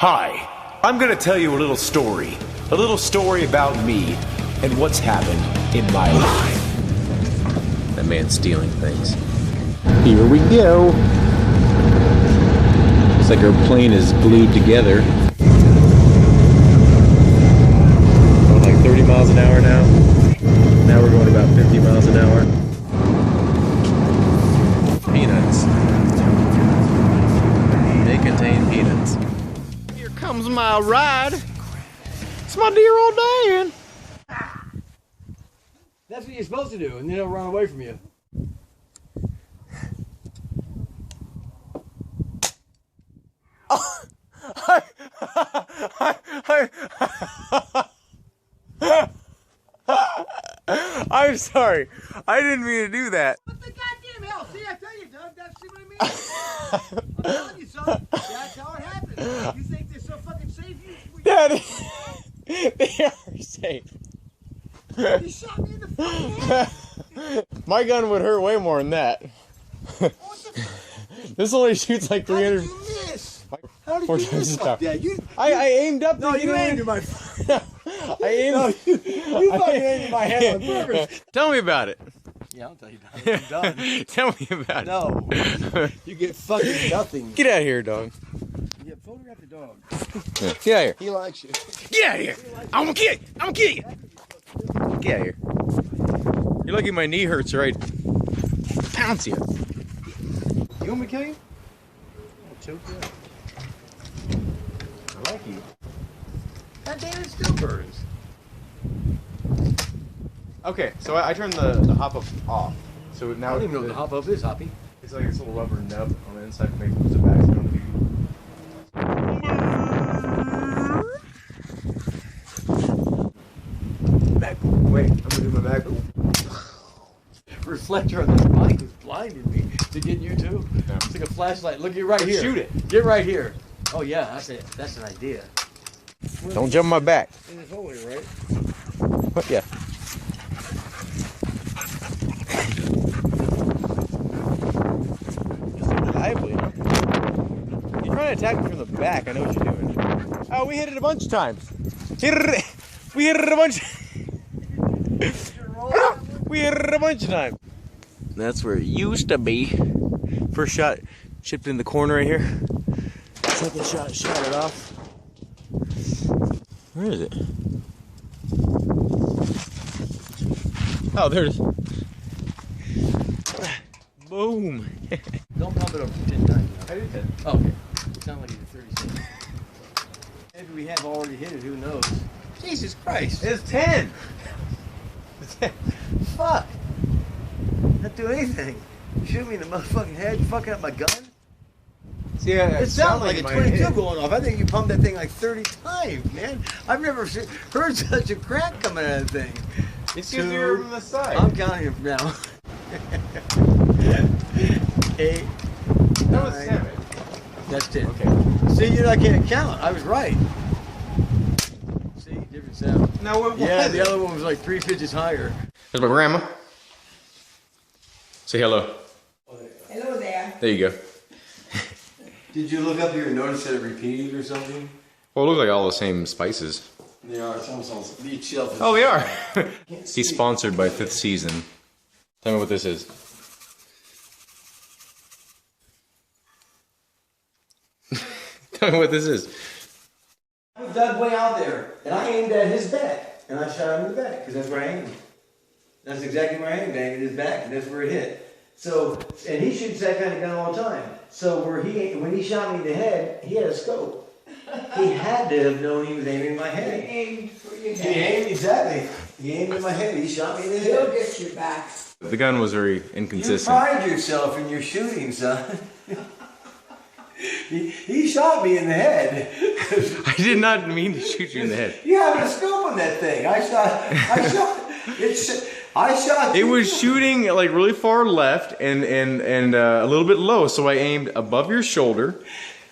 Hi, I'm gonna tell you a little story about me and what's happened in my life. That man's stealing things. Here we go. Looks like our plane is glued together. Going like 30 miles an hour now. Now we're going about 50 miles an hour. Peanuts. They contain peanuts. Here comes my ride. It's my dear old Dan. That's what you're supposed to do, and then he'll run away from you. I'm sorry. I didn't mean to do that. What the goddamn hell? See, I tell you, Doug, that's what I mean. I'm telling you, son. That's how it happens. You think they're so fucking safe? Daddy, they are safe. You shot me in the fucking head. My gun would hurt way more than that. What the fuck? This only shoots like 300. How did you miss? How did Four you times miss the like power. that? I aimed up. No, to you get aimed it. at my. I aimed. No, you fucking aimed at my head on purpose. Tell me about it. Yeah, I'll tell you. I'm done. Tell me about No, you get fucking nothing. it. Get out of here, dog. Yeah, photograph the dog. Get out of here. He likes you. Get out of here. I'm gonna kill you. I'm gonna kill you. Get out of here. You're lucky my knee hurts, right? Pounce you. You want me to kill you? I'll choke you up. I like you. God damn, it still burns. Okay, so I turned the hop up off. So I now don't even know what the hop up is, Hoppy. it's like this little rubber nub on the inside to make it the back so don't do. Back. Wait, I'm gonna do my back. Reflector on this bike is blinding me. To get you too? Yeah. It's like a flashlight. Look, get right here. Shoot it. Get right here. Oh yeah, that's it. That's an idea. Don't jump my back. In this hole here, right? What? Yeah. Lively, huh? You're trying to attack me from the back. I know what you're doing. Oh, we hit it a bunch of times. We hit it a bunch. We hit it a bunch of times. That's where it used to be. First shot chipped in the corner right here. Second shot shot it off. Where is it? Oh, there it is. Boom. Don't pump it over 10 times. I did 10. Oh, okay. It sounded like you did 36. Maybe we have already hit it. Who knows? Jesus Christ. It's 10. Fuck. Not do anything. You shoot me in the motherfucking head. You fucking up my gun. See, It sounded like a 22 going off. I think you pumped that thing like 30 times, man. I've never heard such a crack coming out of the thing. It's because you're from the side. I'm counting it now. 8. That was 9. 7. That's 10. Okay. See, I can't count. I was right. See, different sound. Now what Yeah, was the it? other one was like 3 pitches higher. There's my grandma. Say hello. Hello there. There you go. Did you look up here and notice that it repeated or something? Well, it looks like all the same spices. They are. It's almost all each shelf is. Oh, they are. He's sponsored by Fifth Season. Tell me what this is. Tell me what this is. I was dug way out there, and I aimed at his back, and I shot him in the back, because that's where I aimed. That's exactly where I aimed, banged at his back, and that's where it hit. So, and he shoots that kind of gun all the time. So when he shot me in the head, he had a scope. He had to have known he was aiming at my head. Aimed for your He head. aimed, exactly. He aimed at my head, he shot me in the He'll head. get you back. The gun was very You inconsistent. pride yourself in your shooting, son. He shot me in the head. I did not mean to shoot you in the head. You have a scope on that thing. I shot It was shooting like really far left and a little bit low, so I aimed above your shoulder,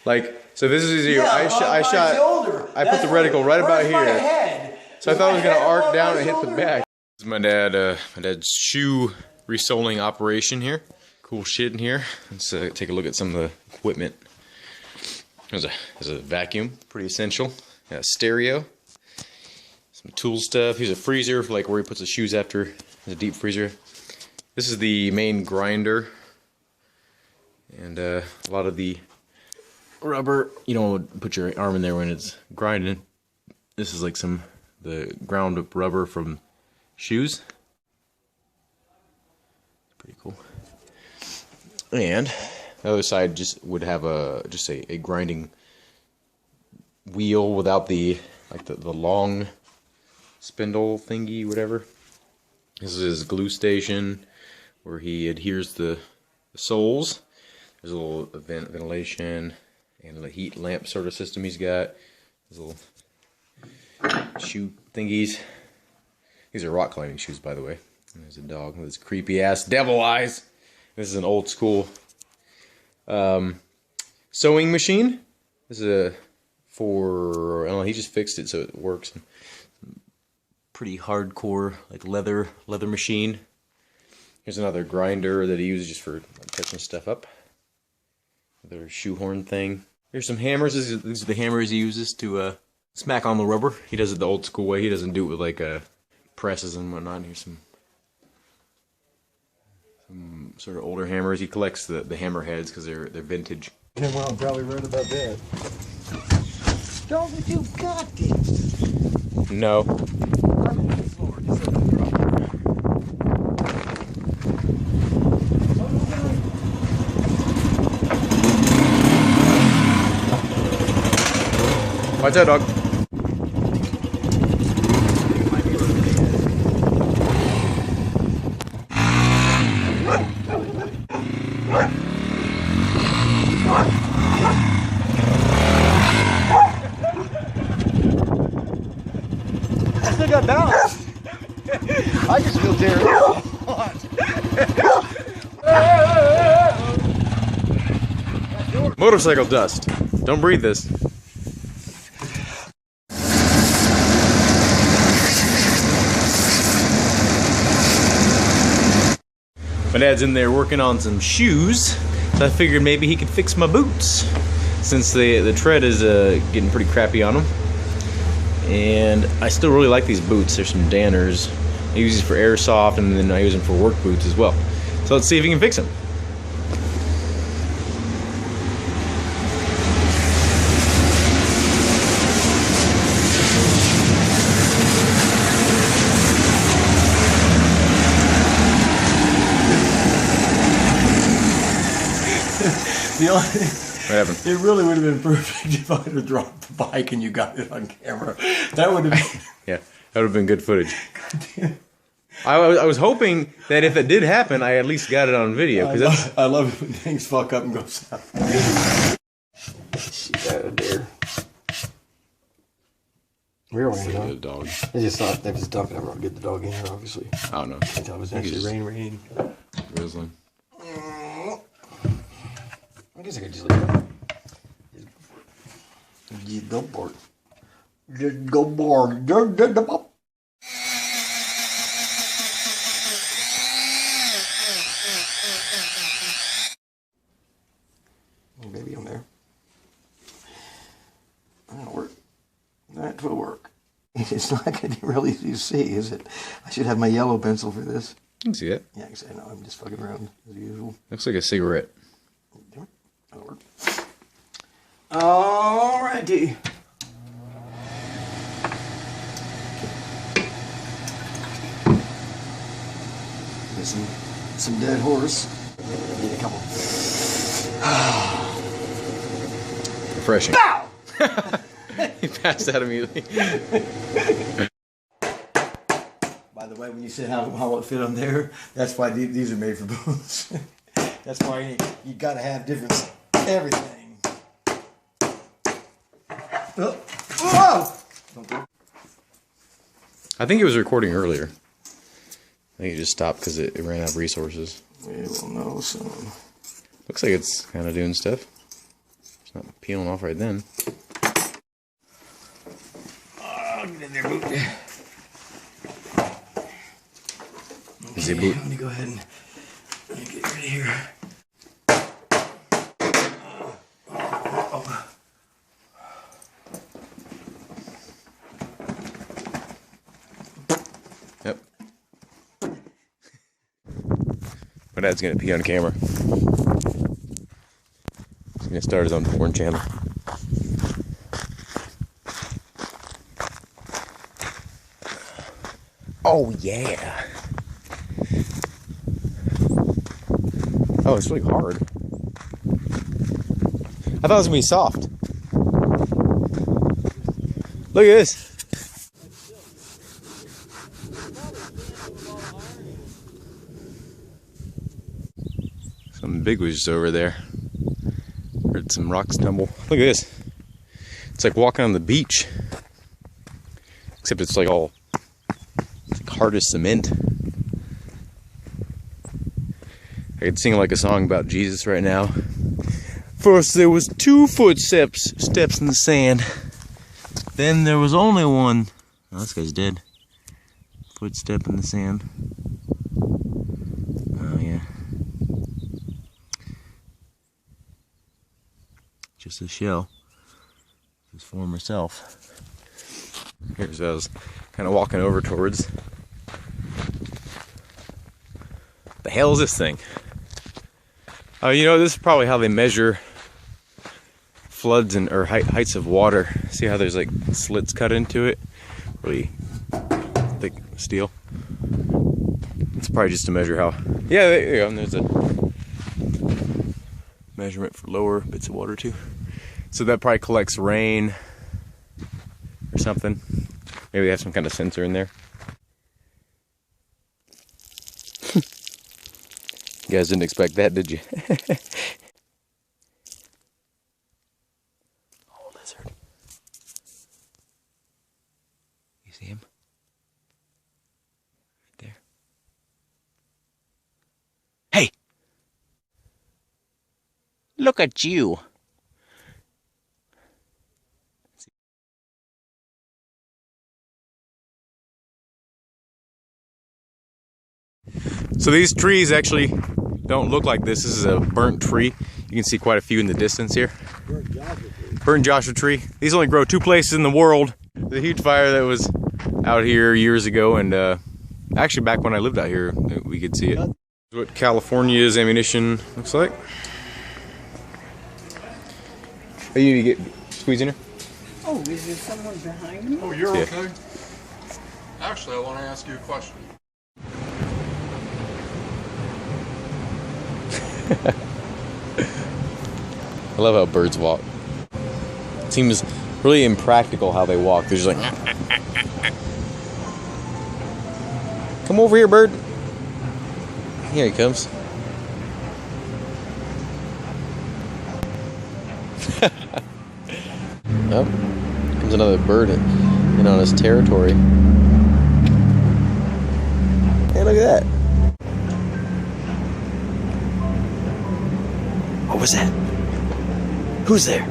like so. This is your. I shot. Shoulder. I put the reticle right about Where's my here. head? So I thought it was gonna My head arc above down my and hit the shoulder? back. This is my dad's shoe resoling operation here. Cool shit in here. Let's take a look at some of the equipment. There's a vacuum, pretty essential. Got a stereo, some tool stuff. Here's a freezer for like where he puts the shoes after. There's a deep freezer. This is the main grinder, and a lot of the rubber. You don't put your arm in there when it's grinding. This is like the ground up rubber from shoes. Pretty cool. And the other side just would have a grinding wheel without the long spindle thingy, whatever. This is his glue station where he adheres the soles. There's a little ventilation and a heat lamp sort of system he's got. There's little shoe thingies. These are rock climbing shoes, by the way. And there's a dog with his creepy ass devil eyes. This is an old school sewing machine. This is I don't know, he just fixed it so it works. Pretty hardcore, like leather machine. Here's another grinder that he uses just for touching stuff up. Another shoehorn thing. Here's some hammers. These are the hammers he uses to smack on the rubber. He does it the old school way. He doesn't do it with like presses and whatnot. Here's some sort of older hammers. He collects the hammer heads because they're vintage. Yeah, well, I'm probably right about that. Don't you got this? No. Watch out, dog. I still got balance. I just feel terrible. Motorcycle dust. Don't breathe this. My dad's in there working on some shoes, so I figured maybe he could fix my boots, since the tread is getting pretty crappy on them. And I still really like these boots. There's some Danners. I use these for airsoft, and then I use them for work boots as well. So let's see if he can fix them. The only What happened? It really would have been perfect if I would have dropped the bike and you got it on camera. That would have been... Yeah, that would have been good footage. I was hoping that if it did happen, I at least got it on video. I love it when things fuck up and go south. Shit out of there. Real rain, huh? The dog. I just thought they was dumping it. I'll get the dog in here, obviously. I don't know. Until it was actually rain. Drizzling. I guess I could just leave it. Just go board. Just go board. Maybe on there. That'll work. That will work. It's not going to be real easy to see, is it? I should have my yellow pencil for this. You can see it. Yeah, because I know I'm just fucking around as usual. Looks like a cigarette. That'll work. Alrighty. Get some dead horse. Get a couple. Refreshing. He passed out immediately. By the way, when you said how it fit on there, that's why these are made for boots. That's why you gotta have different everything. Oh. Whoa! I think it was recording earlier. I think it just stopped because it ran out of resources. We will know soon. Looks like it's kind of doing stuff. It's not peeling off right then. Oh, get in there, boot. Is it boot? Let me go ahead and get rid of here. My dad's gonna pee on camera. He's gonna start his own porn channel. Oh yeah. Oh, it's really hard. I thought it was gonna be soft. Look at this. Something big was just over there. Heard some rocks tumble. Look at this. It's like walking on the beach. Except it's like all hard as cement. I could sing like a song about Jesus right now. First there was 2 footsteps in the sand. Then there was only one. Oh, this guy's dead. Footstep in the sand. Oh yeah. Just a shell. His former self. Here's what I was kind of walking over towards. The hell is this thing? Oh, you know, this is probably how they measure floods and or heights of water. See how there's like slits cut into it? Really thick steel. It's probably just to measure how. Yeah, there you go. And there's a measurement for lower bits of water too. So that probably collects rain or something. Maybe they have some kind of sensor in there. You guys didn't expect that, did you? Oh, lizard. You see him? Right there. Hey! Look at you! So these trees actually don't look like this. This is a burnt tree. You can see quite a few in the distance here. Burnt Joshua tree. These only grow 2 places in the world. The huge fire that was out here years ago, and actually back when I lived out here, we could see it. This is what California's ammunition looks like. Are you need to get squeeze in here? Oh, is there someone behind me? Oh, you're Yeah. okay. Actually, I want to ask you a question. I love how birds walk. It seems really impractical how they walk. They're just like, come over here, bird. Here he comes. Oh, comes another bird in on his territory. Hey, look at that. What was that? Who's there?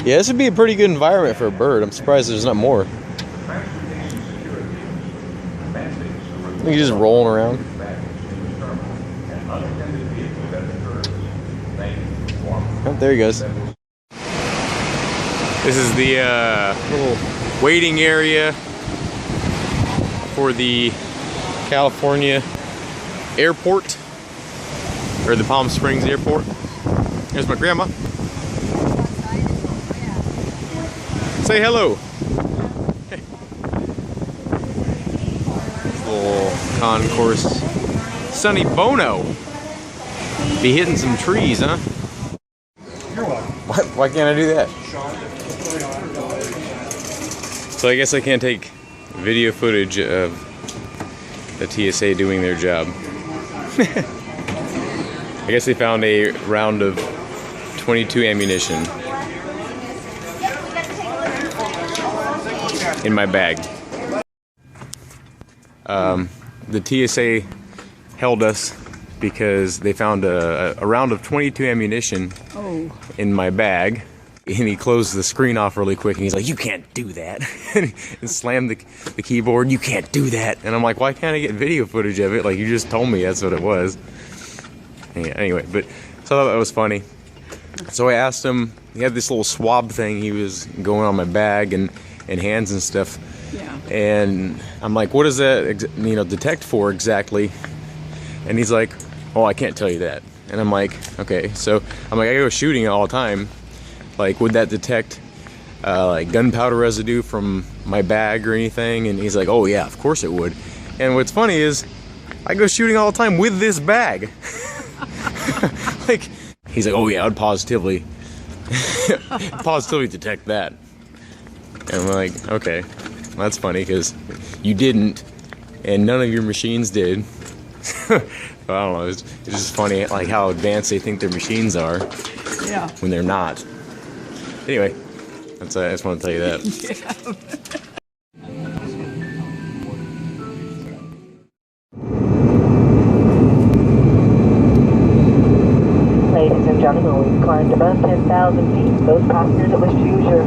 Yeah, this would be a pretty good environment for a bird. I'm surprised there's not more. He's just rolling around. Oh, there he goes. This is the little waiting area for the California airport, or the Palm Springs airport. There's my grandma. Say hello. Little concourse. Sonny Bono. Be hitting some trees, huh? Why can't I do that? So I guess I can't take video footage of the TSA doing their job. I guess they found a round of .22 ammunition in my bag. The TSA held us because they found a round of .22 ammunition in my bag. And he closed the screen off really quick and he's like, you can't do that. And slammed the keyboard, you can't do that. And I'm like, why can't I get video footage of it? Like, you just told me that's what it was. Yeah, anyway, but so I thought that was funny. So I asked him, he had this little swab thing he was going on my bag and hands and stuff. Yeah. And I'm like, what does that, detect for exactly? And he's like, oh, I can't tell you that. And I'm like, okay. So I'm like, I go shooting all the time. Like, would that detect like gunpowder residue from my bag or anything? And he's like, oh yeah, of course it would. And what's funny is, I go shooting all the time with this bag. Like, he's like, oh yeah, I'd positively detect that. And I'm like, okay, that's funny because you didn't, and none of your machines did. I don't know. It's just funny, like how advanced they think their machines are. Yeah. When they're not. Anyway, I just want to tell you that. Ladies and gentlemen, we've climbed above 10,000 feet. Those passengers that wish to use your